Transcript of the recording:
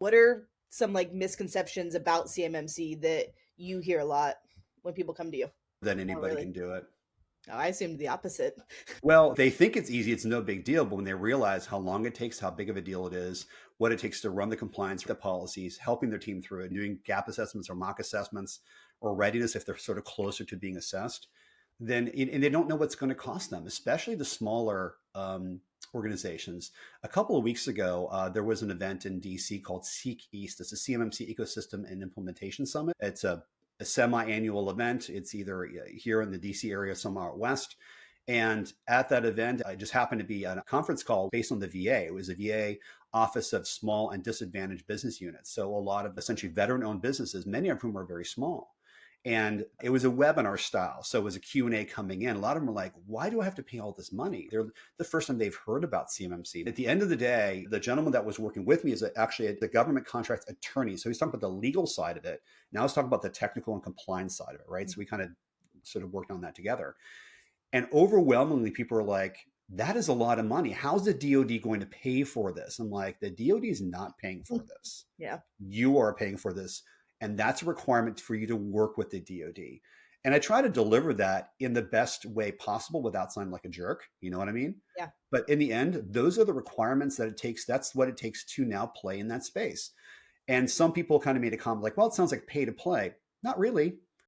What are some like misconceptions about CMMC that you hear a lot when people come to you? That Oh, anybody really? can do it. Oh, I assumed the opposite. Well, they think it's easy, it's no big deal, but when they realize how long it takes, how big of a deal it is, what it takes to run the compliance, the policies, helping their team through it, doing gap assessments or mock assessments or readiness if they're sort of closer to being assessed, then and they don't know what's going to cost them, especially the smaller organizations. A couple of weeks ago, there was an event in DC called Seek East. It's a CMMC Ecosystem and Implementation Summit. It's a semi-annual event. It's either here in the DC area, somewhere out west. And at that event, I just happened to be on a conference call based on the VA. It was a VA Office of Small and Disadvantaged Business Units. So a lot of essentially veteran-owned businesses, many of whom are very small. And it was a webinar style. So it was a Q&A coming in. A lot of them were like, why do I have to pay all this money? They're the first time they've heard about CMMC. At the end of the day, the gentleman that was working with me is actually the government contract attorney. So he's talking about the legal side of it. Now let's talk about the technical and compliance side of it, right? So we kind of sort of worked on that together. And overwhelmingly, people are like, that is a lot of money. How's the DoD going to pay for this? I'm like, the DoD is not paying for this. Yeah. You are paying for this. And that's a requirement for you to work with the DoD. And I try to deliver that in the best way possible without sounding like a jerk. You know what I mean? Yeah. But in the end, those are the requirements that it takes. That's what it takes to now play in that space. And some people kind of made a comment like, well, it sounds like pay to play. Not really.